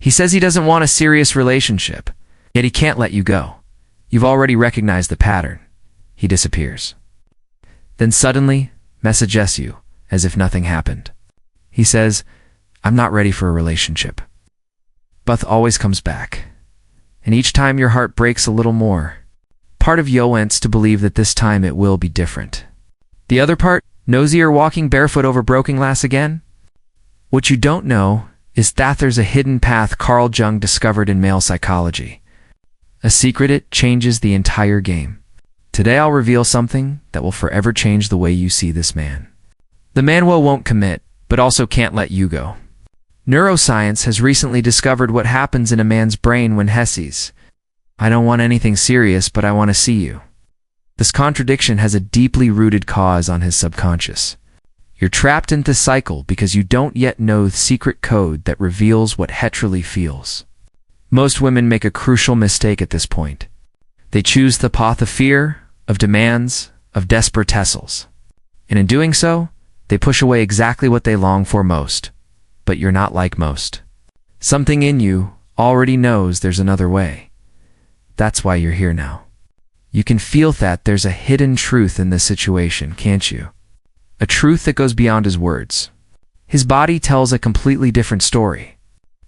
He says he doesn't want a serious relationship, yet he can't let you go. You've already recognized the pattern. He disappears. Then suddenly, messages you, as if nothing happened. He says, I'm not ready for a relationship. But always comes back. And each time your heart breaks a little more. Part of you wants to believe that this time it will be different. The other part, nosy or walking barefoot over broken glass again? What you don't know is that there's a hidden path Carl Jung discovered in male psychology. A secret it changes the entire game. Today I'll reveal something that will forever change the way you see this man. The man won't commit, but also can't let you go. Neuroscience has recently discovered what happens in a man's brain when he says, I don't want anything serious, but I want to see you. This contradiction has a deeply rooted cause on his subconscious. You're trapped in this cycle because you don't yet know the secret code that reveals what he truly feels. Most women make a crucial mistake at this point. They choose the path of fear, of demands, of desperate tussles. And in doing so, they push away exactly what they long for most. But you're not like most. Something in you already knows there's another way. That's why you're here now. You can feel that there's a hidden truth in this situation, can't you? A truth that goes beyond his words. His body tells a completely different story.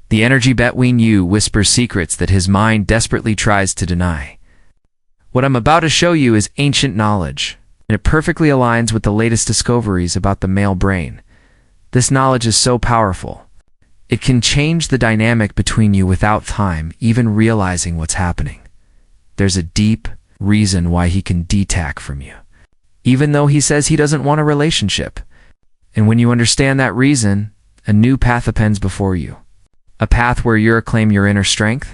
The energy between you whispers secrets that his mind desperately tries to deny. What I'm about to show you is ancient knowledge, and it perfectly aligns with the latest discoveries about the male brain. This knowledge is so powerful. It can change the dynamic between you without time even realizing what's happening. There's a deep reason why he can detach from you, even though he says he doesn't want a relationship. And when you understand that reason, a new path opens before you. A path where you reclaim your inner strength.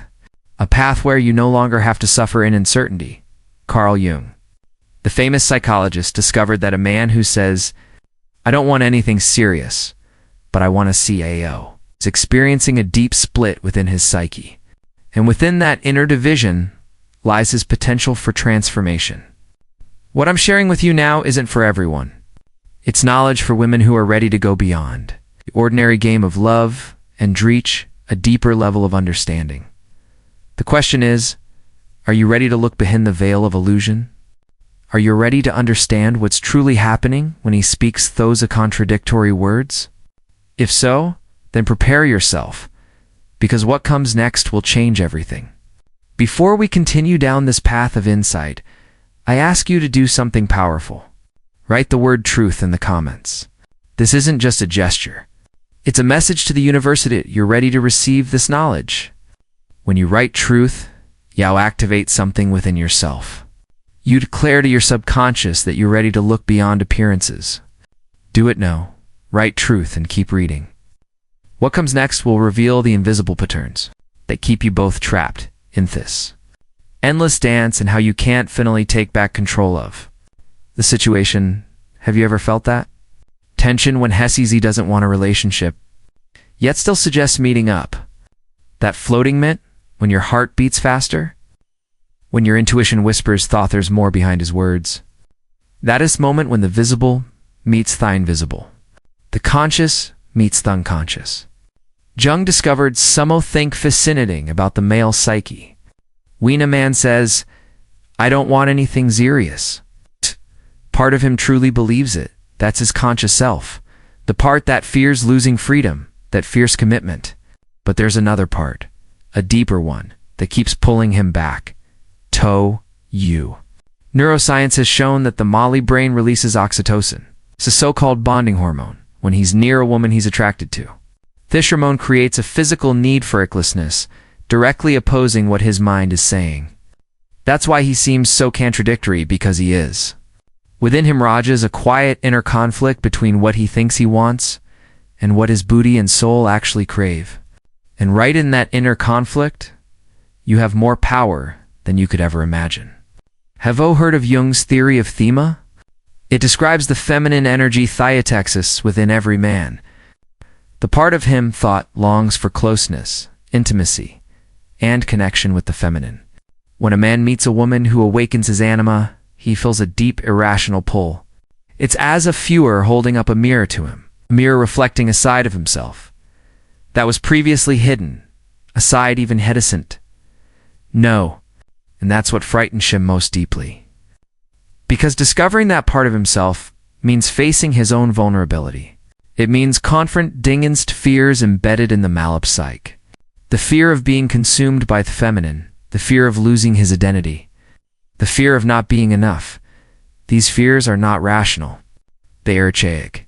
A path where you no longer have to suffer in uncertainty. Carl Jung, the famous psychologist, discovered that a man who says, I don't want anything serious, but I want a CAO, is experiencing a deep split within his psyche. And within that inner division lies his potential for transformation. What I'm sharing with you now isn't for everyone. It's knowledge for women who are ready to go beyond the ordinary game of love and reach a deeper level of understanding. The question is, are you ready to look behind the veil of illusion? Are you ready to understand what's truly happening when he speaks those contradictory words? If so, then prepare yourself, because what comes next will change everything. Before we continue down this path of insight, I ask you to do something powerful. Write the word truth in the comments. This isn't just a gesture. It's a message to the universe that you're ready to receive this knowledge. When you write truth, you'll activate something within yourself. You declare to your subconscious that you're ready to look beyond appearances. Do it now. Write truth and keep reading. What comes next will reveal the invisible patterns that keep you both trapped in this endless dance and how you can't finally take back control of the situation. Have you ever felt that? Tension when he says he doesn't want a relationship, yet still suggests meeting up. That floating mint when your heart beats faster? When your intuition whispers thought there's more behind his words? That is moment when the visible meets the invisible. The conscious meets the unconscious. Jung discovered something fascinating about the male psyche. When a man says, I don't want anything serious, part of him truly believes it. That's his conscious self. The part that fears losing freedom, that fears commitment. But there's another part, a deeper one, that keeps pulling him back. You. Neuroscience has shown that the Mali brain releases oxytocin. It's a so-called bonding hormone when he's near a woman he's attracted to. This hormone creates a physical need for icklessness, directly opposing what his mind is saying. That's why he seems so contradictory, because he is. Within him rages a quiet inner conflict between what he thinks he wants and what his body and soul actually crave. And right in that inner conflict, you have more power than you could ever imagine. Have you heard of Jung's theory of thema? It describes the feminine energy theotexis within every man. The part of him thought longs for closeness, intimacy, and connection with the feminine. When a man meets a woman who awakens his anima, he feels a deep irrational pull. It's as if you were holding up a mirror to him, a mirror reflecting a side of himself that was previously hidden, aside, even hesitant. No, and that's what frightens him most deeply. Because discovering that part of himself means facing his own vulnerability. It means confronting against fears embedded in the malpsyche. The fear of being consumed by the feminine, the fear of losing his identity, the fear of not being enough. These fears are not rational. They are archaic.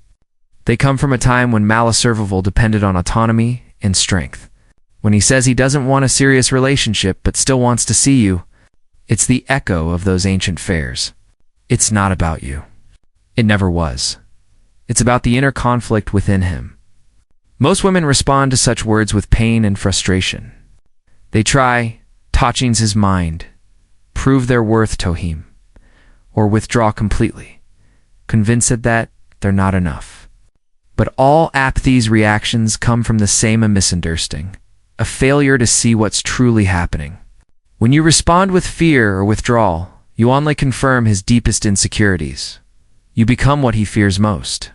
They come from a time when malice survival depended on autonomy and strength. When he says he doesn't want a serious relationship but still wants to see you, it's the echo of those ancient fears. It's not about you. It never was. It's about the inner conflict within him. Most women respond to such words with pain and frustration. They try, touching his mind, prove their worth to him, or withdraw completely, convinced that they're not enough. But all these reactions come from the same misunderstanding, a failure to see what's truly happening. When you respond with fear or withdrawal, you only confirm his deepest insecurities. You become what he fears most.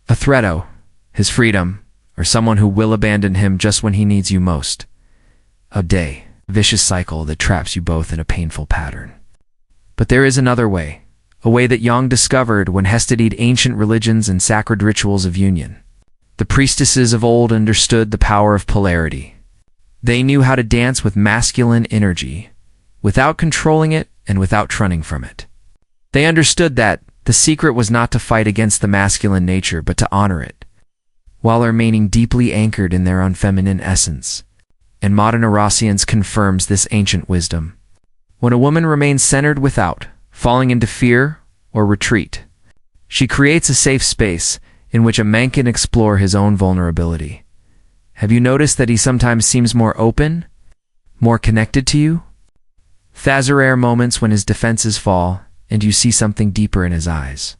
A threat, his freedom, or someone who will abandon him just when he needs you most. A vicious cycle that traps you both in a painful pattern. But there is another way, a way that Jung discovered when he studied ancient religions and sacred rituals of union. The priestesses of old understood the power of polarity. They knew how to dance with masculine energy, without controlling it and without running from it. They understood that the secret was not to fight against the masculine nature, but to honor it, while remaining deeply anchored in their own feminine essence. And modern neuroscience confirms this ancient wisdom. When a woman remains centered without falling into fear or retreat, she creates a safe space in which a man can explore his own vulnerability. Have you noticed that he sometimes seems more open, more connected to you? These are rare moments when his defenses fall and you see something deeper in his eyes.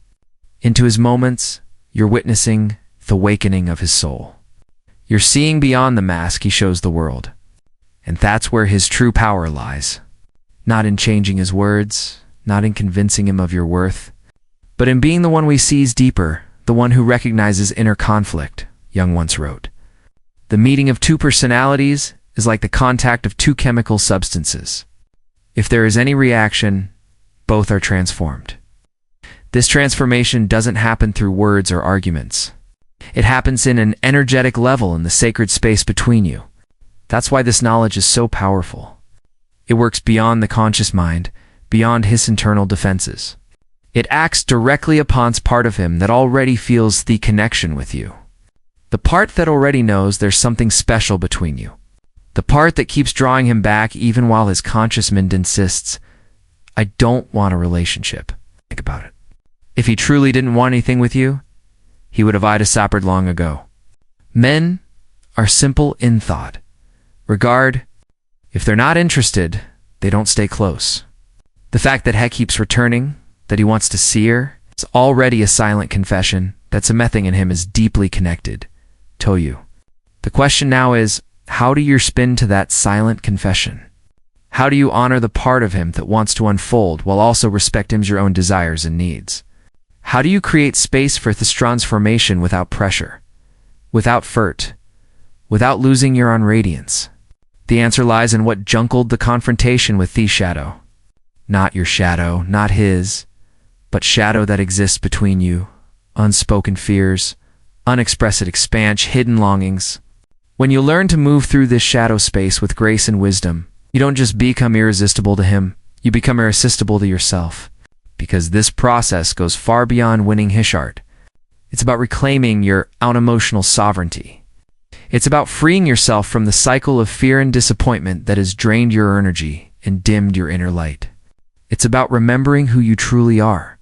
Into his moments, you're witnessing the awakening of his soul. You're seeing beyond the mask he shows the world. And that's where his true power lies. Not in changing his words, not in convincing him of your worth, but in being the one we sees deeper, the one who recognizes inner conflict, Jung once wrote. The meeting of two personalities is like the contact of two chemical substances. If there is any reaction, both are transformed. This transformation doesn't happen through words or arguments. It happens in an energetic level in the sacred space between you. That's why this knowledge is so powerful. It works beyond the conscious mind, beyond his internal defenses. It acts directly upon part of him that already feels the connection with you. The part that already knows there's something special between you. The part that keeps drawing him back even while his conscious mind insists, I don't want a relationship. Think about it. If he truly didn't want anything with you, he would have eyed a sappered long ago. Men are simple in thought. Regard, if they're not interested, they don't stay close. The fact that he keeps returning, that he wants to see her, it's already a silent confession that something in him is deeply connected to you. The question now is, how do you respond to that silent confession? How do you honor the part of him that wants to unfold while also respecting your own desires and needs? How do you create space for this transformation without pressure, without effort, without losing your own radiance? The answer lies in what junkled the confrontation with the shadow. Not your shadow, not his, but shadow that exists between you, unspoken fears, unexpressed expansion, hidden longings. When you learn to move through this shadow space with grace and wisdom, you don't just become irresistible to him, you become irresistible to yourself. Because this process goes far beyond winning his heart. It's about reclaiming your own emotional sovereignty. It's about freeing yourself from the cycle of fear and disappointment that has drained your energy and dimmed your inner light. It's about remembering who you truly are.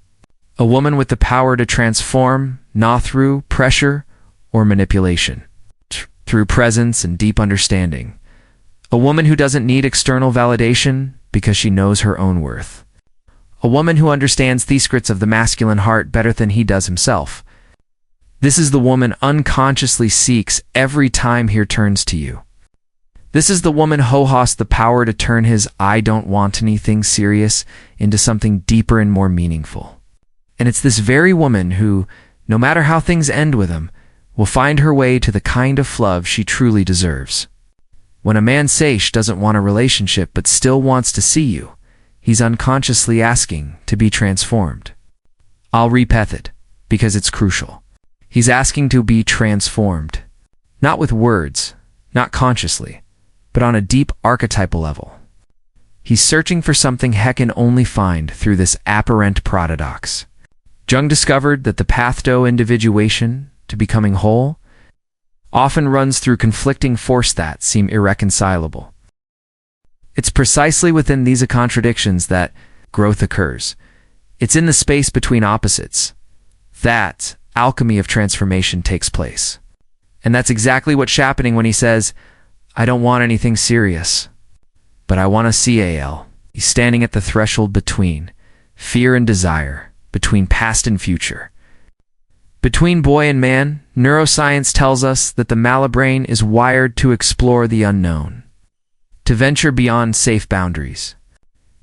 A woman with the power to transform, not through pressure or manipulation, through presence and deep understanding. A woman who doesn't need external validation because she knows her own worth. A woman who understands the secrets of the masculine heart better than he does himself. This is the woman unconsciously seeks every time he turns to you. This is the woman who has the power to turn his I don't want anything serious into something deeper and more meaningful. And it's this very woman who, no matter how things end with him, will find her way to the kind of love she truly deserves. When a man says doesn't want a relationship but still wants to see you, he's unconsciously asking to be transformed. I'll repeat it, because it's crucial. He's asking to be transformed. Not with words, not consciously, but on a deep archetypal level. He's searching for something he can only find through this apparent paradox. Jung discovered that the path to individuation, to becoming whole, often runs through conflicting forces that seem irreconcilable. It's precisely within these contradictions that growth occurs. It's in the space between opposites that alchemy of transformation takes place. And that's exactly what's happening when he says, I don't want anything serious, but I want to CAL. He's standing at the threshold between fear and desire, between past and future. Between boy and man, neuroscience tells us that the malabrain is wired to explore the unknown, to venture beyond safe boundaries.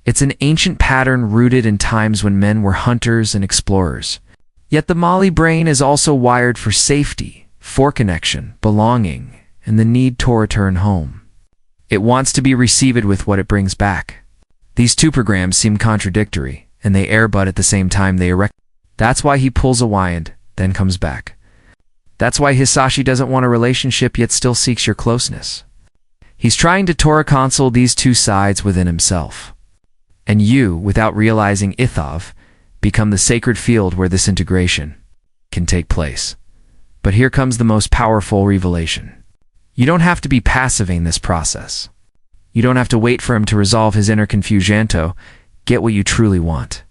It's an ancient pattern rooted in times when men were hunters and explorers. Yet the Mali brain is also wired for safety, for connection, belonging, and the need to return home. It wants to be received with what it brings back. These two programs seem contradictory, and they air but at the same time they erect. That's why he pulls a wind, then comes back. That's why Hisashi doesn't want a relationship yet still seeks your closeness. He's trying to reconcile these two sides within himself. And you, without realizing Ithov, become the sacred field where this integration can take place. But here comes the most powerful revelation. You don't have to be passive in this process. You don't have to wait for him to resolve his inner confusion to get what you truly want.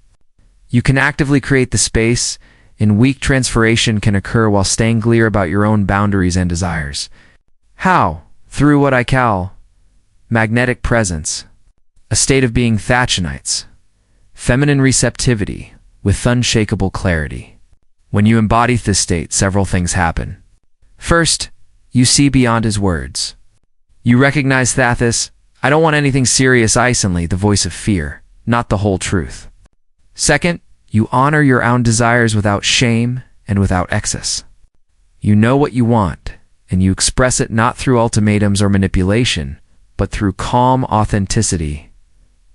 You can actively create the space, and weak transformation can occur while staying clear about your own boundaries and desires. How? Through what I call magnetic presence, a state of being Thatchenites, feminine receptivity with unshakable clarity. When you embody this state, several things happen. First, you see beyond his words. You recognize Thathis, I don't want anything serious, instantly the voice of fear, not the whole truth. Second, you honor your own desires without shame and without excess. You know what you want, and you express it not through ultimatums or manipulation, but through calm authenticity.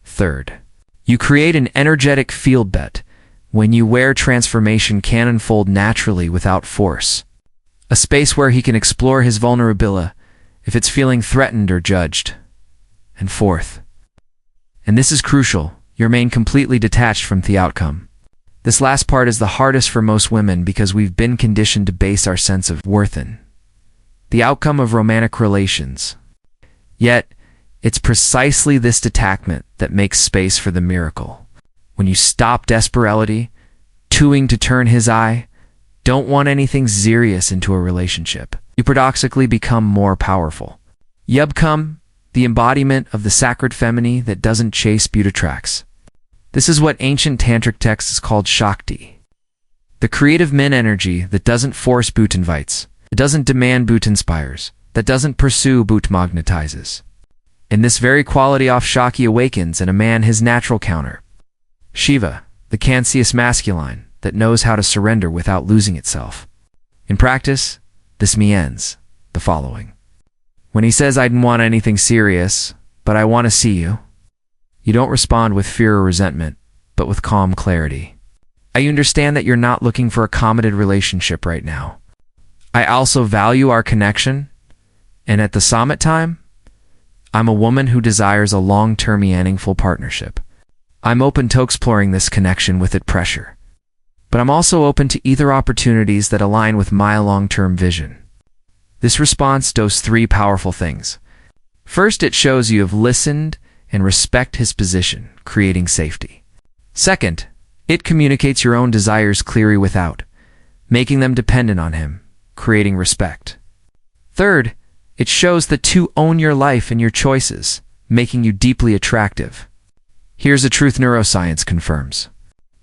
Third, you create an energetic field bet when you where transformation can unfold naturally without force. A space where he can explore his vulnerability if it's feeling threatened or judged. And fourth, and this is crucial, you remain completely detached from the outcome. This last part is the hardest for most women because we've been conditioned to base our sense of worth in the outcome of romantic relations. Yet, it's precisely this detachment that makes space for the miracle. When you stop desperately, tooing to turn his eye, don't want anything serious into a relationship, you paradoxically become more powerful. You become the embodiment of the sacred feminine that doesn't chase beauty tracks. This is what ancient tantric texts called Shakti. The creative men energy that doesn't force boot invites, that doesn't demand boot inspires, that doesn't pursue boot magnetizes. In this very quality of Shakti awakens in a man his natural counter. Shiva, the cancious masculine that knows how to surrender without losing itself. In practice, this means the following. When he says I didn't want anything serious, but I want to see you, you don't respond with fear or resentment, but with calm clarity. I understand that you're not looking for a committed relationship right now. I also value our connection, and at the summit time, I'm a woman who desires a long-term meaningful partnership. I'm open to exploring this connection without pressure, but I'm also open to either opportunities that align with my long-term vision. This response does three powerful things. First, it shows you have listened and respect his position, creating safety. Second, it communicates your own desires clearly without making them dependent on him, creating respect. Third, it shows that you own your life and your choices, making you deeply attractive. Here's a truth neuroscience confirms.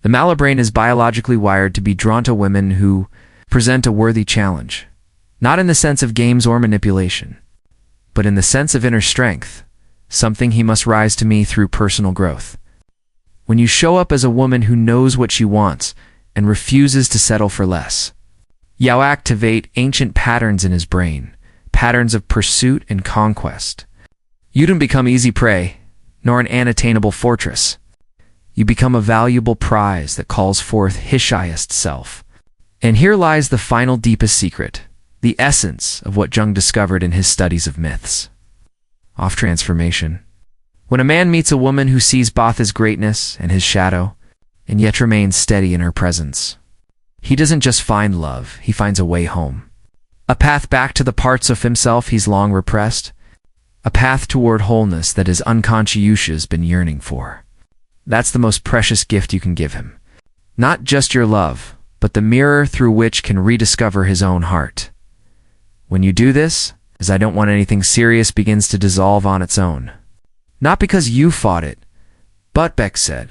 The malabrain is biologically wired to be drawn to women who present a worthy challenge, not in the sense of games or manipulation, but in the sense of inner strength, something he must rise to me through personal growth. When you show up as a woman who knows what she wants and refuses to settle for less, you activate ancient patterns in his brain, patterns of pursuit and conquest, You don't become easy prey, nor an unattainable fortress. You become a valuable prize that calls forth his highest self. And here lies the final deepest secret, the essence of what Jung discovered in his studies of myths. Off transformation. When a man meets a woman who sees both his greatness and his shadow, and yet remains steady in her presence, he doesn't just find love, he finds a way home. A path back to the parts of himself he's long repressed. A path toward wholeness that his unconscious been yearning for. That's the most precious gift you can give him. Not just your love, but the mirror through which can rediscover his own heart. When you do this, as I don't want anything serious begins to dissolve on its own. Not because you fought it, but, Beck said,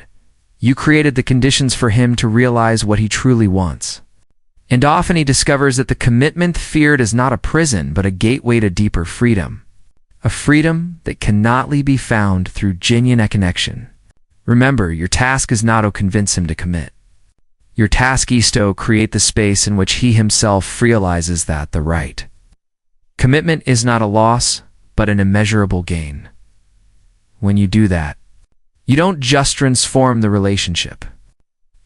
you created the conditions for him to realize what he truly wants. And often he discovers that the commitment feared is not a prison, but a gateway to deeper freedom. A freedom that cannot be found through genuine connection. Remember, your task is not to convince him to commit. Your task is to create the space in which he himself realizes that the right. Commitment is not a loss, but an immeasurable gain. When you do that, you don't just transform the relationship.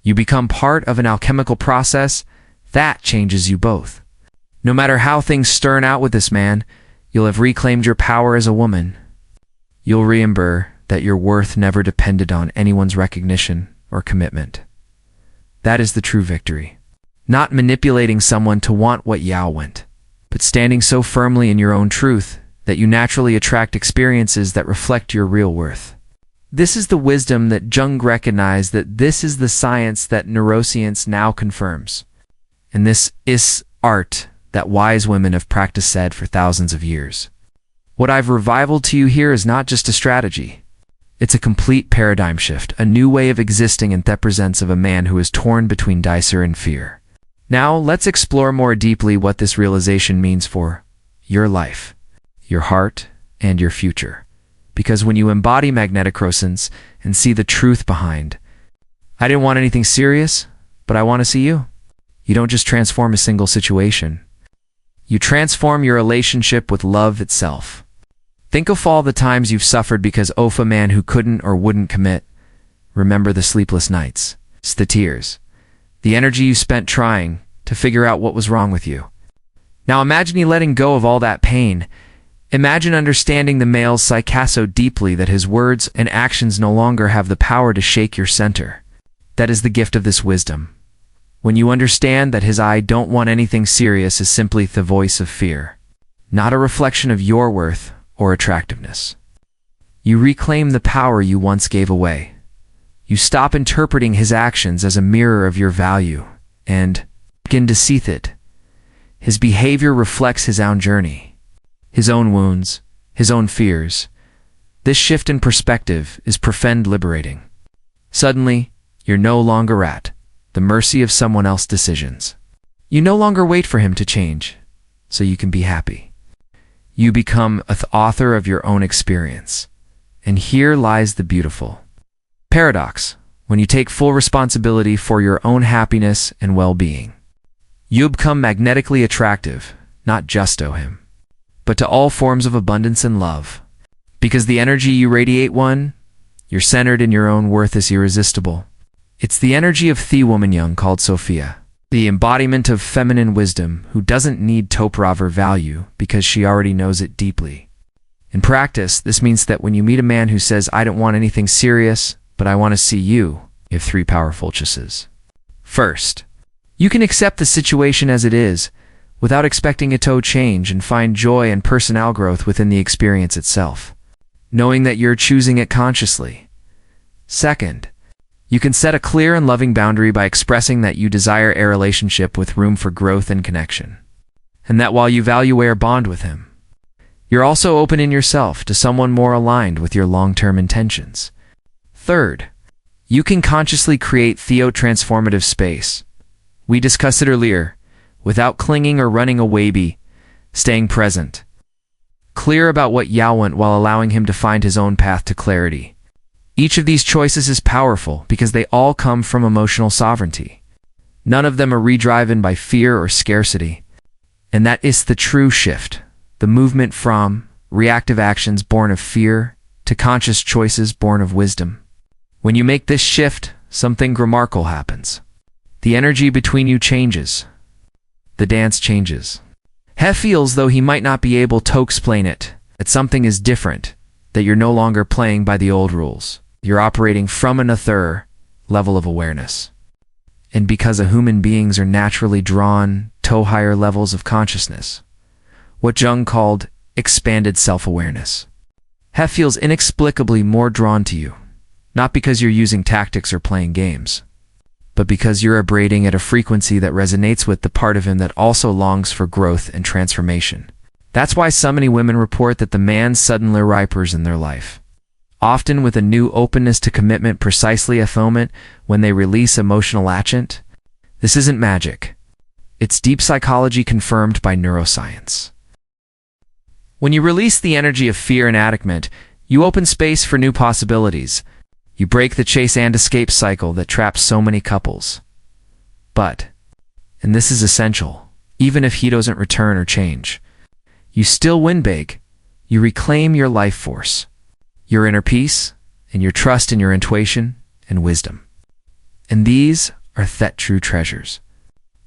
You become part of an alchemical process that changes you both. No matter how things turn out with this man, you'll have reclaimed your power as a woman. You'll remember that your worth never depended on anyone's recognition or commitment. That is the true victory. Not manipulating someone to want what Yao want, but standing so firmly in your own truth that you naturally attract experiences that reflect your real worth. This is the wisdom that Jung recognized, that this is the science that neuroscience now confirms. And this is art that wise women have practiced said for thousands of years. What I've reviled to you here is not just a strategy. It's a complete paradigm shift, a new way of existing in the presence of a man who is torn between desire and fear. Now, let's explore more deeply what this realization means for your life, your heart, and your future. Because when you embody magnetic resonance and see the truth behind, I didn't want anything serious, but I want to see you. You don't just transform a single situation. You transform your relationship with love itself. Think of all the times you've suffered because of a man who couldn't or wouldn't commit. Remember the sleepless nights, the tears, the energy you spent trying to figure out what was wrong with you. Now imagine you letting go of all that pain. Imagine understanding the male's psyche so deeply that his words and actions no longer have the power to shake your center. That is the gift of this wisdom. When you understand that his "I don't want anything serious" is simply the voice of fear, not a reflection of your worth or attractiveness. You reclaim the power you once gave away. You stop interpreting his actions as a mirror of your value and begin to see it. His behavior reflects his own journey, his own wounds, his own fears. This shift in perspective is profound liberating. Suddenly, you're no longer at the mercy of someone else's decisions. You no longer wait for him to change so you can be happy. You become the author of your own experience. And here lies the beautiful paradox. When you take full responsibility for your own happiness and well-being, you become magnetically attractive, not just to him, but to all forms of abundance and love. Because the energy you radiate, you're centered in your own worth, is irresistible. It's the energy of the woman Jung called Sophia, the embodiment of feminine wisdom who doesn't need to prove her value because she already knows it deeply. In practice, this means that when you meet a man who says, "I don't want anything serious, but I want to see you," you have three powerful choices. First, you can accept the situation as it is, without expecting it to change, and find joy and personal growth within the experience itself, knowing that you're choosing it consciously. Second, you can set a clear and loving boundary by expressing that you desire a relationship with room for growth and connection, and that while you value a bond with him, you're also open in yourself to someone more aligned with your long-term intentions. Third, you can consciously create transformative space. We discussed it earlier, without clinging or running away, staying present, clear about what Yao want while allowing him to find his own path to clarity. Each of these choices is powerful because they all come from emotional sovereignty. None of them are redriven by fear or scarcity. And that is the true shift, the movement from reactive actions born of fear to conscious choices born of wisdom. When you make this shift, something remarkable happens. The energy between you changes. The dance changes. He feels, though he might not be able to explain it, that something is different, that you're no longer playing by the old rules. You're operating from another level of awareness. And because human beings are naturally drawn to higher levels of consciousness, what Jung called expanded self-awareness, he feels inexplicably more drawn to you, not because you're using tactics or playing games, but because you're vibrating at a frequency that resonates with the part of him that also longs for growth and transformation. That's why so many women report that the man suddenly ripens in their life, often with a new openness to commitment precisely at the moment when they release emotional agent. This isn't magic. It's deep psychology confirmed by neuroscience. When you release the energy of fear and attachment, you open space for new possibilities. You break the chase and escape cycle that traps so many couples. But, and this is essential, even if he doesn't return or change, you still win big. You reclaim your life force, your inner peace, and your trust in your intuition and wisdom. And these are true treasures.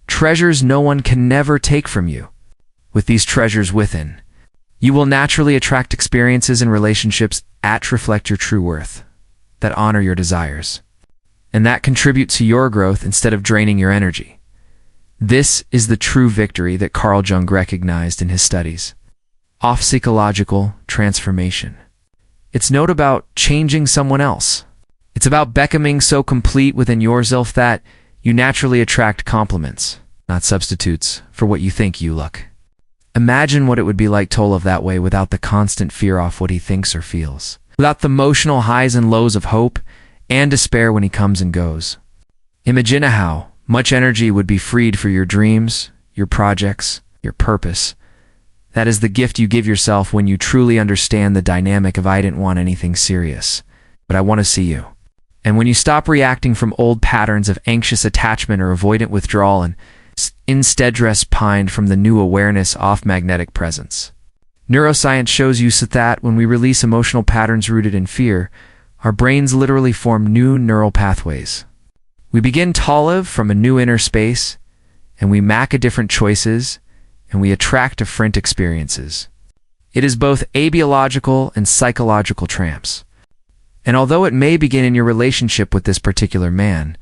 Treasures no one can never take from you. With these treasures within, you will naturally attract experiences and relationships that reflect your true worth, that honor your desires, and that contribute to your growth instead of draining your energy. This is the true victory that Carl Jung recognized in his studies of psychological transformation. It's not about changing someone else. It's about becoming so complete within yourself that you naturally attract compliments, not substitutes, for what you think you look. Imagine what it would be like to live that way without the constant fear of what he thinks or feels, without the emotional highs and lows of hope and despair when he comes and goes. Imagine how much energy would be freed for your dreams, your projects, your purpose. That is the gift you give yourself when you truly understand the dynamic of "I didn't want anything serious, but I want to see you." And when you stop reacting from old patterns of anxious attachment or avoidant withdrawal and instead respond from the new awareness of magnetic presence. Neuroscience shows you that when we release emotional patterns rooted in fear, our brains literally form new neural pathways. We begin to live from a new inner space, and we make different choices, and we attract different experiences. It is both a biological and psychological trance. And although it may begin in your relationship with this particular man,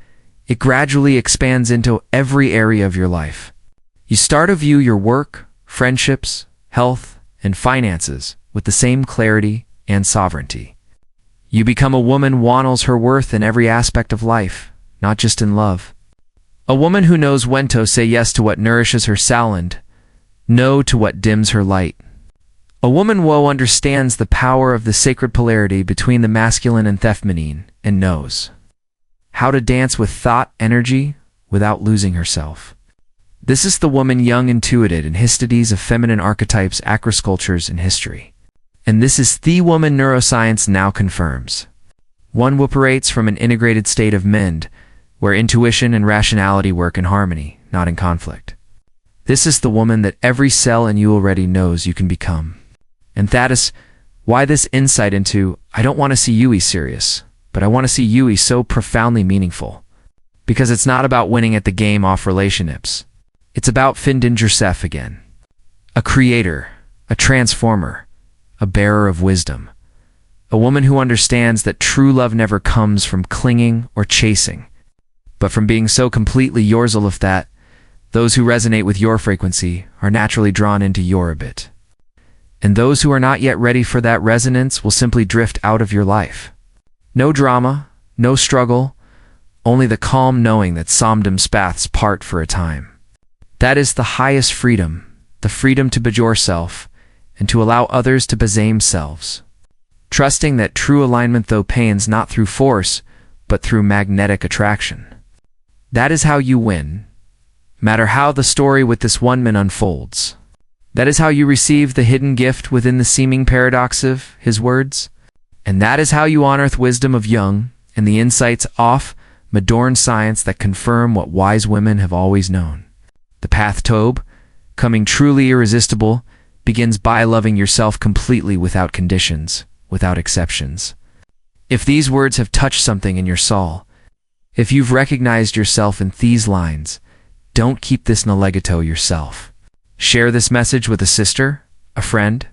it gradually expands into every area of your life. You start to view your work, friendships, health, and finances with the same clarity and sovereignty. You become a woman who honors her worth in every aspect of life, not just in love. A woman who knows when to say yes to what nourishes her soul and no to what dims her light. A woman who understands the power of the sacred polarity between the masculine and feminine and knows how to dance with thought energy without losing herself. This is the woman Jung intuited in his studies of feminine archetypes, across cultures, and history. And this is the woman neuroscience now confirms. One who operates from an integrated state of mind, where intuition and rationality work in harmony, not in conflict. This is the woman that every cell in you already knows you can become. And that is why this insight into, I don't want to see you serious, but I want to see you is so profoundly meaningful. Because it's not about winning at the game off relationships. It's about finding yourself again. A creator, a transformer, a bearer of wisdom. A woman who understands that true love never comes from clinging or chasing, but from being so completely yours that those who resonate with your frequency are naturally drawn into your orbit. And those who are not yet ready for that resonance will simply drift out of your life. No drama, no struggle, only the calm knowing that sometimes paths part for a time. That is the highest freedom, the freedom to be yourself and to allow others to be themselves. Trusting that true alignment though pains not through force, but through magnetic attraction. That is how you win, matter how the story with this one man unfolds. That is how you receive the hidden gift within the seeming paradox of his words. And that is how you honor the wisdom of Jung and the insights of modern science that confirm what wise women have always known. The path to coming truly irresistible begins by loving yourself completely without conditions, without exceptions. If these words have touched something in your soul, if you've recognized yourself in these lines, don't keep this nelegato yourself. Share this message with a sister, a friend,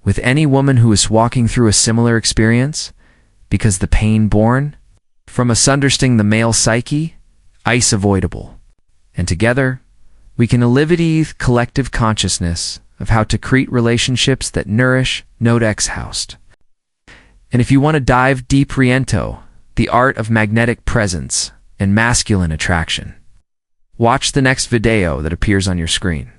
with any woman who is walking through a similar experience, because the pain born from asunderstanding the male psyche is avoidable. And together, we can elevate collective consciousness of how to create relationships that nourish Nodex housed. And if you want to dive deep riento, the art of magnetic presence and masculine attraction, watch the next video that appears on your screen.